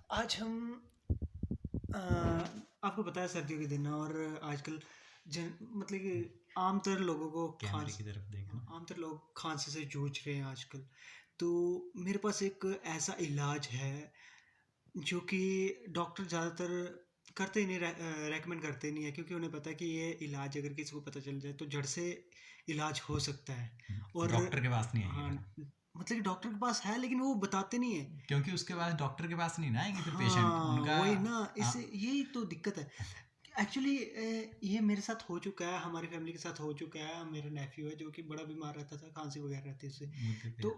आज हम अ, आपको पता है सर्दियों के दिन हैं और आजकल मतलब कि आमतौर लोगों को कैमरे की तरफ देखना। आमतौर लोग खांसी से जूझ रहे हैं आजकल। तो मेरे पास एक ऐसा इलाज है जो कि डॉक्टर ज़्यादातर करते ही नहीं, रेकमेंड करते नहीं है, क्योंकि उन्हें पता है कि ये इलाज अगर किसी को पता चल जाए तो जड़ से इलाज हो सकता है। और डॉक्टर के पास नहीं आएंगे हाँ, फिर, मतलब कि डॉक्टर के पास है लेकिन वो बताते नहीं है। क्योंकि उसके बाद डॉक्टर के पास नहीं ना आएंगे फिर पेशेंट हाँ, उनका। वही ना, आ, इससे यही तो दिक्कत है। एक्चुअली ये मेरे साथ हो चुका है, हमारी फैमिली के साथ हो चुका है। मेरा नेफ्यू है जो कि बड़ा बीमार रहता था, खांसी वगैरह रहती है उससे। मुद्दे पे। तो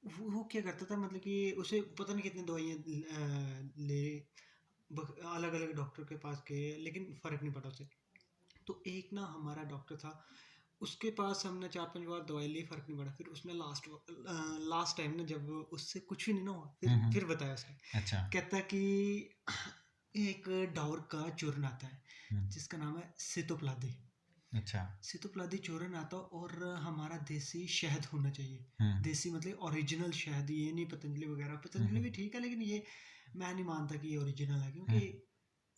वो क्या करता था, मतलब कि उसे पता नहीं कितनी दवाइयाँ ले, अलग अलग डॉक्टर के पास गए लेकिन फ़र्क नहीं पड़ा उसे। तो एक ना हमारा डॉक्टर था, उसके पास हमने 4-5 बार दवाई ली, फ़र्क नहीं पड़ा। फिर उसने लास्ट टाइम ना, जब उससे कुछ भी नहीं ना हुआ, फिर बताया उसने। अच्छा। कहता है कि एक डावर का चूर्ण आता है हम्म, जिसका नाम है सितोप्लादी। अच्छा। सितोप्लादी चूर्ण आता है और हमारा देसी शहद होना चाहिए। हम्म, देसी मतलब ओरिजिनल शहद, ये नहीं पतंजलि वगैरह। पतंजलि हम्म, भी ठीक है लेकिन ये मैं नहीं मानता कि ये ओरिजिनल है, क्योंकि हम्म,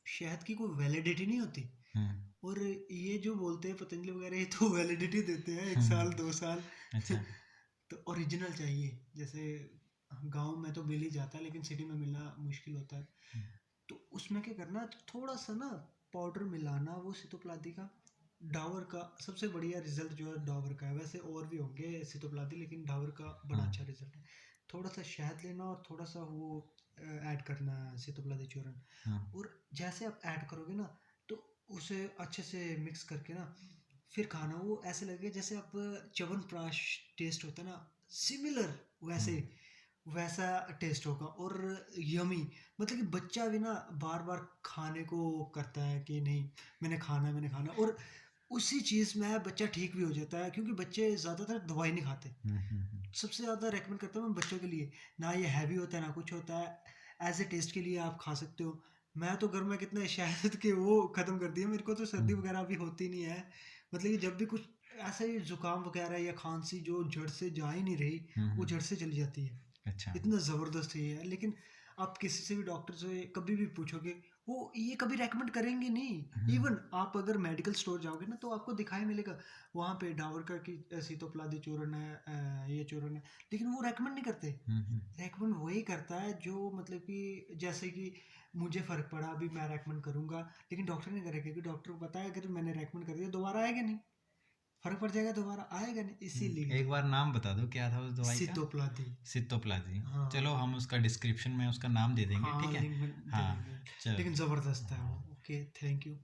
शहद की कोई वैलिडिटी नहीं होती। हम्म, और ये जो बोलते हैं पतंजलि वगैरह, ये तो वैलिडिटी देते हैं 1 साल हम्म, 2 साल। अच्छा। तो ओरिजिनल चाहिए। जैसे गांव में तो मिल ही जाता है लेकिन सिटी में मिलना मुश्किल होता है। तो उसमें क्या करना, थोड़ा सा ना पाउडर मिलाना वो सितोप्लादी का। डाबर का सबसे बढ़िया रिजल्ट जो है डाबर का है। वैसे और भी होंगे सितोप्लादी लेकिन डाबर का बड़ा हाँ, अच्छा रिजल्ट है। थोड़ा सा शहद लेना और थोड़ा सा वो ऐड करना है सितोप्लादी चूर्ण। हाँ, और जैसे आप ऐड करोगे ना, तो उसे अच्छे से मिक्स करके ना फिर खाना, वो ऐसे लगेगा जैसे आप च्यवनप्राश टेस्ट होता है ना, सिमिलर वैसे हम्म, वैसा टेस्ट होगा। और यमी, मतलब कि बच्चा भी ना बार बार खाने को करता है कि नहीं, मैंने खाना। और उसी चीज़ में बच्चा ठीक भी हो जाता है, क्योंकि बच्चे ज़्यादातर दवाई नहीं खाते। सबसे ज़्यादा रेकमेंड करता हूँ मैं बच्चों के लिए। ना ये हैवी होता है ना कुछ होता है, एज ए टेस्ट के लिए आप खा सकते हो। मैं तो घर में कितने शहद के वो ख़त्म कर दिए। मेरे को तो सर्दी हम्म, वगैरह भी होती नहीं है। मतलब कि जब भी कुछ ऐसा ही ज़ुकाम वगैरह या खांसी जो जड़ से जा ही नहीं रही, वो जड़ से चली जाती है। अच्छा। इतना ज़बरदस्त ये है। लेकिन आप किसी से भी डॉक्टर से कभी भी पूछोगे, वो ये कभी रेकमेंड करेंगे नहीं। हम्म, इवन आप अगर मेडिकल स्टोर जाओगे ना, तो आपको दिखाई मिलेगा वहाँ पे डाबर का कि सीतोपलादी चूर्ण है, ये चूर्ण है। लेकिन वो रेकमेंड नहीं करते। हम्म, रेकमेंड वही करता है जो, मतलब कि जैसे कि मुझे फ़र्क पड़ा अभी मैं रेकमेंड करूँगा, लेकिन डॉक्टर नहीं करेगा, क्योंकि डॉक्टर को पता है अगर मैंने रेकमेंड कर दिया दोबारा आएगा नहीं, फ़र्क पड़ जाएगा, दोबारा आएगा नहीं, इसीलिए। एक बार नाम बता दो क्या था उस दवाई का। सितोप्लादी। सितोप्लाजी। चलो हाँ, हम उसका डिस्क्रिप्शन में उसका नाम दे देंगे, हाँ, ठीक है। लिंक में दे हाँ, देंगे। चलो। लेकिन ज़बरदस्त है वो। Okay, thank you.